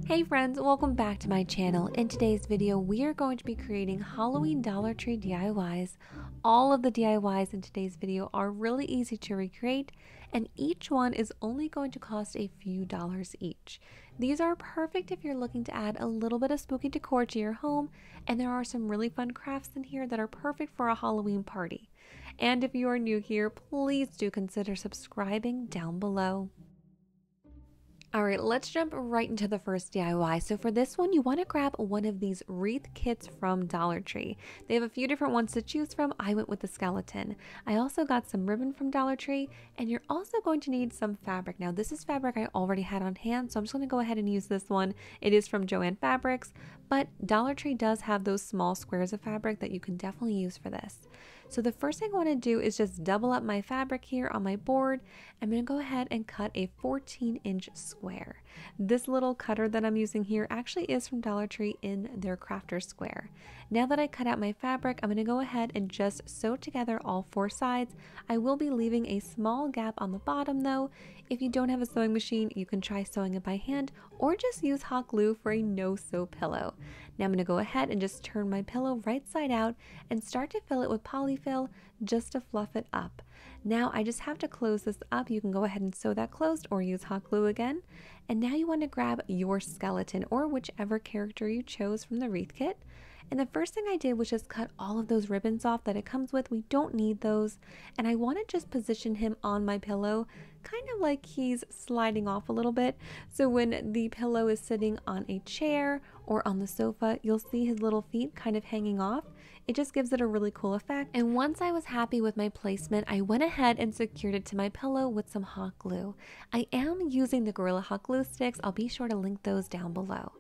Hey friends, welcome back to my channel. In today's video, we are going to be creating Halloween Dollar Tree DIYs. All of the DIYs in today's video are really easy to recreate, and each one is only going to cost a few dollars each. These are perfect if you're looking to add a little bit of spooky decor to your home, and there are some really fun crafts in here that are perfect for a Halloween party. And if you are new here, please do consider subscribing down below. Alright, let's jump right into the first DIY. So for this one, you want to grab one of these wreath kits from Dollar Tree. They have a few different ones to choose from. I went with the skeleton. I also got some ribbon from Dollar Tree, and you're also going to need some fabric. Now this is fabric I already had on hand, so I'm just going to go ahead and use this one. It is from Joann Fabrics, but Dollar Tree does have those small squares of fabric that you can definitely use for this. So the first thing I want to do is just double up my fabric here on my board. I'm going to go ahead and cut a 14-inch square. This little cutter that I'm using here actually is from Dollar Tree in their crafter square. Now that I cut out my fabric, I'm going to go ahead and just sew together all four sides. I will be leaving a small gap on the bottom though. If you don't have a sewing machine, you can try sewing it by hand or just use hot glue for a no-sew pillow. Now I'm going to go ahead and just turn my pillow right side out and start to fill it with polyfill just to fluff it up. Now I just have to close this up. You can go ahead and sew that closed or use hot glue again. And now you want to grab your skeleton or whichever character you chose from the wreath kit. And the first thing I did was just cut all of those ribbons off that it comes with. We don't need those. And I want to just position him on my pillow, kind of like he's sliding off a little bit. So when the pillow is sitting on a chair or on the sofa, you'll see his little feet kind of hanging off. It just gives it a really cool effect. And once I was happy with my placement, I went ahead and secured it to my pillow with some hot glue. I am using the Gorilla Hot Glue sticks. I'll be sure to link those down below.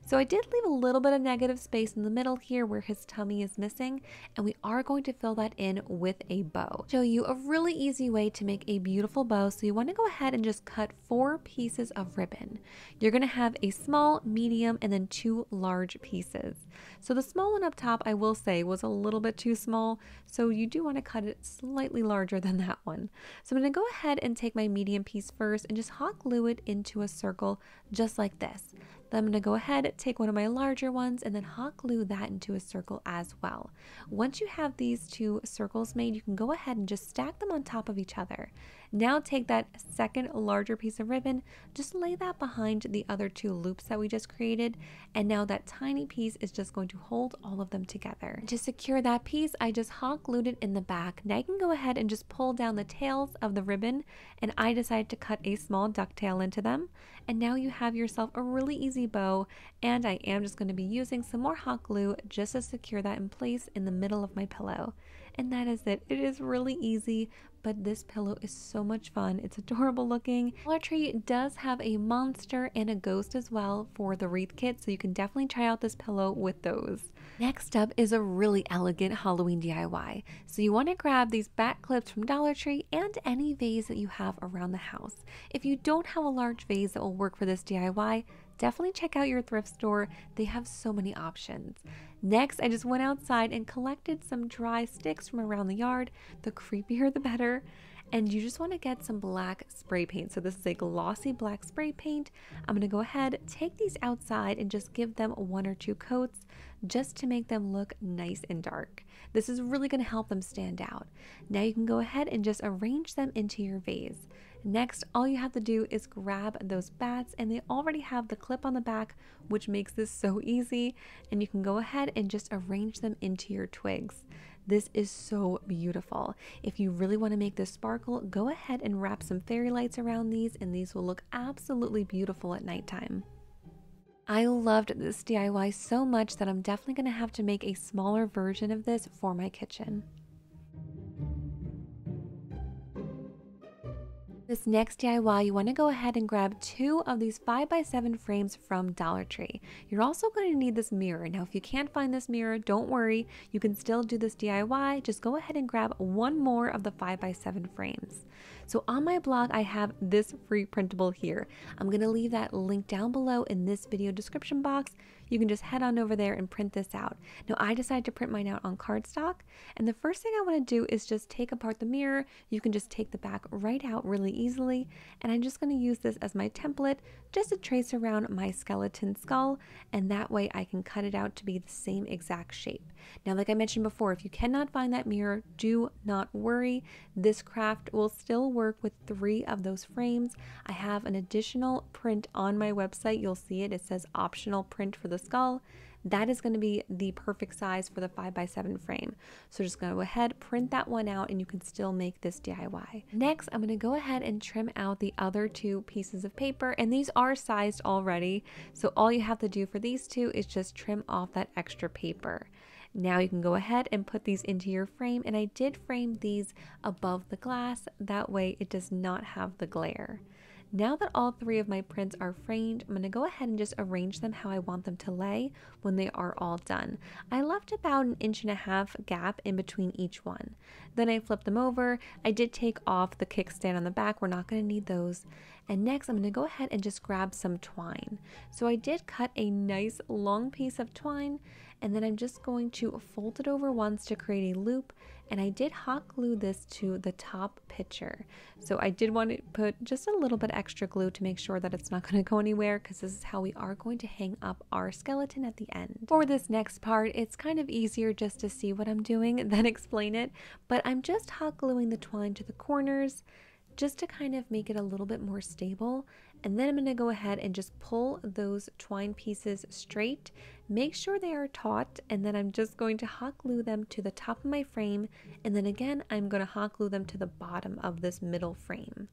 So I did leave a little bit of negative space in the middle here where his tummy is missing, and we are going to fill that in with a bow. Show you a really easy way to make a beautiful bow. So you want to go ahead and just cut 4 pieces of ribbon. You're going to have a small, medium, and then 2 large pieces. So the small one up top, I will say, was a little bit too small, so you do want to cut it slightly larger than that one. So I'm going to go ahead and take my medium piece first and just hot glue it into a circle just like this. Then I'm going to go ahead, take one of my larger ones, and then hot glue that into a circle as well. Once you have these 2 circles made, you can go ahead and just stack them on top of each other. Now take that second larger piece of ribbon, just lay that behind the other 2 loops that we just created, and now that tiny piece is just going to hold all of them together. To secure that piece, I just hot glued it in the back. Now you can go ahead and just pull down the tails of the ribbon, and I decided to cut a small ducktail into them, and now you have yourself a really easy bow. And I am just going to be using some more hot glue just to secure that in place in the middle of my pillow. And that is it. It is really easy, but this pillow is so much fun. It's adorable looking. Dollar Tree does have a monster and a ghost as well for the wreath kit, so you can definitely try out this pillow with those. Next up is a really elegant Halloween DIY. So you want to grab these back clips from Dollar Tree and any vase that you have around the house. If you don't have a large vase that will work for this DIY, definitely check out your thrift store. They have so many options. Next, I just went outside and collected some dry sticks from around the yard. The creepier the better. And you just want to get some black spray paint. So this is a glossy black spray paint. I'm going to go ahead, take these outside and just give them 1 or 2 coats just to make them look nice and dark. This is really going to help them stand out. Now you can go ahead and just arrange them into your vase. Next, all you have to do is grab those bats, and they already have the clip on the back, which makes this so easy. And you can go ahead and just arrange them into your twigs. This is so beautiful. If you really want to make this sparkle, go ahead and wrap some fairy lights around these, and these will look absolutely beautiful at nighttime. I loved this DIY so much that I'm definitely going to have to make a smaller version of this for my kitchen. This next DIY, you want to go ahead and grab 2 of these 5x7 frames from Dollar Tree. You're also going to need this mirror. Now, if you can't find this mirror, don't worry. You can still do this DIY. Just go ahead and grab 1 more of the 5x7 frames. So on my blog, I have this free printable here. I'm going to leave that link down below in this video description box. you can just head on over there and print this out. Now I decided to print mine out on cardstock, and the first thing I want to do is just take apart the mirror. You can just take the back right out really easily, and I'm just going to use this as my template just to trace around my skeleton skull, and that way I can cut it out to be the same exact shape. Now, like I mentioned before, if you cannot find that mirror, do not worry. This craft will still work with 3 of those frames. I have an additional print on my website. You'll see it. It says optional print for the skull. That is going to be the perfect size for the 5x7 frame. So just go ahead, print that one out, and you can still make this DIY. Next, I'm going to go ahead and trim out the other 2 pieces of paper, and these are sized already. So all you have to do for these 2 is just trim off that extra paper. Now you can go ahead and put these into your frame, and I did frame these above the glass. That way it does not have the glare. Now that all 3 of my prints are framed, I'm going to go ahead and just arrange them how I want them to lay when they are all done. I left about 1.5 inch gap in between each one. Then I flipped them over. I did take off the kickstand on the back. We're not going to need those. And next I'm going to go ahead and just grab some twine. So I did cut a nice long piece of twine, and then I'm just going to fold it over once to create a loop, and I did hot glue this to the top picture. So I did want to put just a little bit extra glue to make sure that it's not going to go anywhere, because this is how we are going to hang up our skeleton at the end. For this next part, it's kind of easier just to see what I'm doing than explain it, but I'm just hot gluing the twine to the corners just to kind of make it a little bit more stable. And then I'm going to go ahead and just pull those twine pieces straight, make sure they are taut, and then I'm just going to hot glue them to the top of my frame, and then again I'm going to hot glue them to the bottom of this middle frame.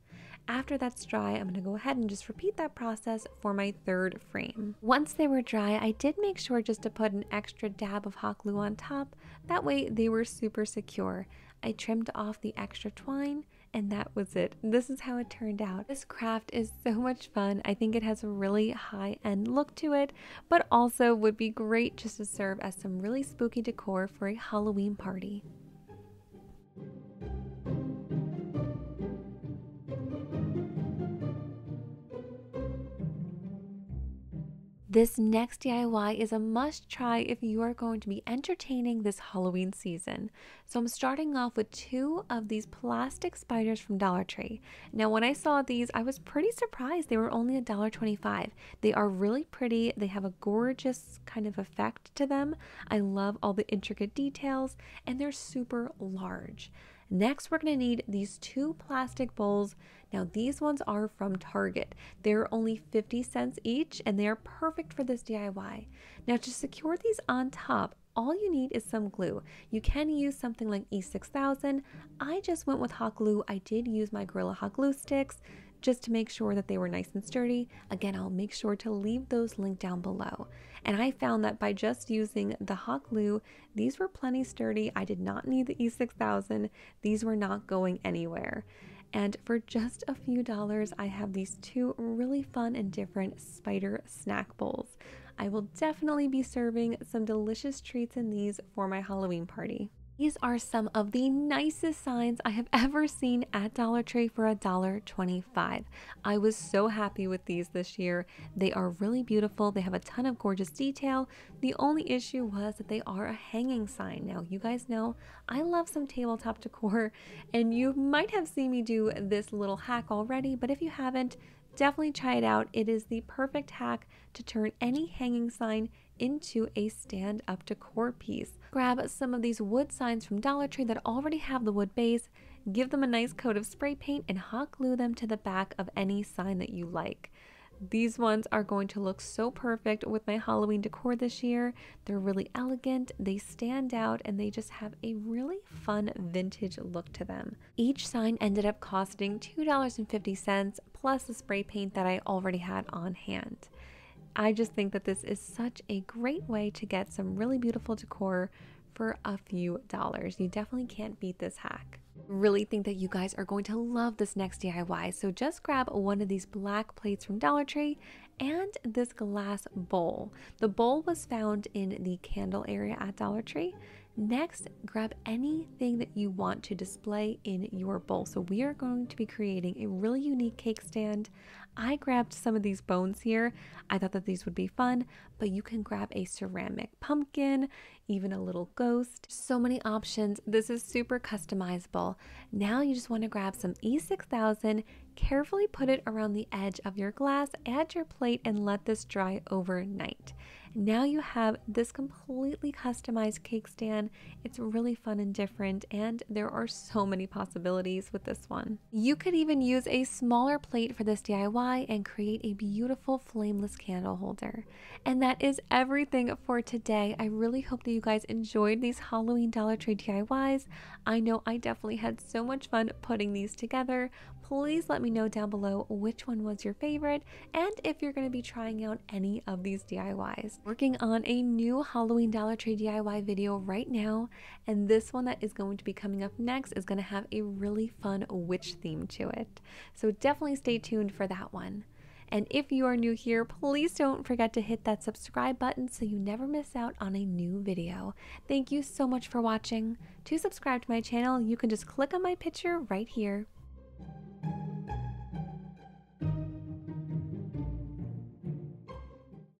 After that's dry, I'm going to go ahead and just repeat that process for my 3rd frame. Once they were dry, I did make sure just to put an extra dab of hot glue on top. That way they were super secure. I trimmed off the extra twine, and that was it. This is how it turned out. This craft is so much fun. I think it has a really high-end look to it, but also would be great just to serve as some really spooky decor for a Halloween party. This next DIY is a must try if you are going to be entertaining this Halloween season. So I'm starting off with 2 of these plastic spiders from Dollar Tree. Now when I saw these, I was pretty surprised. They were only $1.25. They are really pretty. They have a gorgeous kind of effect to them. I love all the intricate details, and they're super large. Next, we're going to need these 2 plastic bowls. Now these ones are from Target. They're only 50 cents each, and they are perfect for this DIY. Now to secure these on top, all you need is some glue. You can use something like E6000. I just went with hot glue. I did use my Gorilla Hot Glue sticks just to make sure that they were nice and sturdy. Again, I'll make sure to leave those linked down below. And I found that by just using the hot glue, these were plenty sturdy. I did not need the E6000. These were not going anywhere. And for just a few dollars, I have these 2 really fun and different spider snack bowls. I will definitely be serving some delicious treats in these for my Halloween party. These are some of the nicest signs I have ever seen at Dollar Tree for $1.25. I was so happy with these this year. They are really beautiful. They have a ton of gorgeous detail. The only issue was that they are a hanging sign. Now, you guys know I love some tabletop decor, and you might have seen me do this little hack already, but if you haven't, definitely try it out. It is the perfect hack to turn any hanging sign into a stand-up decor piece. Grab some of these wood signs from Dollar Tree that already have the wood base, give them a nice coat of spray paint, and hot glue them to the back of any sign that you like. These ones are going to look so perfect with my Halloween decor this year. They're really elegant, they stand out, and they just have a really fun vintage look to them. Each sign ended up costing $2.50 plus the spray paint that I already had on hand. I just think that this is such a great way to get some really beautiful decor for a few dollars. You definitely can't beat this hack. Really think that you guys are going to love this next DIY, so just grab one of these black plates from Dollar Tree and this glass bowl. The bowl was found in the candle area at Dollar Tree. Next, grab anything that you want to display in your bowl. So we are going to be creating a really unique cake stand. I grabbed some of these bones here. I thought that these would be fun, but you can grab a ceramic pumpkin, even a little ghost. So many options. This is super customizable. Now you just want to grab some E6000, carefully put it around the edge of your glass, add your plate, and let this dry overnight. Now you have this completely customized cake stand. It's really fun and different, and there are so many possibilities with this one. You could even use a smaller plate for this DIY and create a beautiful flameless candle holder. And that is everything for today. I really hope that you guys enjoyed these Halloween Dollar Tree DIYs. I know I definitely had so much fun putting these together. Please let me know down below which one was your favorite and if you're going to be trying out any of these DIYs. Working on a new Halloween Dollar Tree DIY video right now, and this one that is going to be coming up next is going to have a really fun witch theme to it. So definitely stay tuned for that one. And if you are new here, please don't forget to hit that subscribe button so you never miss out on a new video. Thank you so much for watching. To subscribe to my channel, you can just click on my picture right here.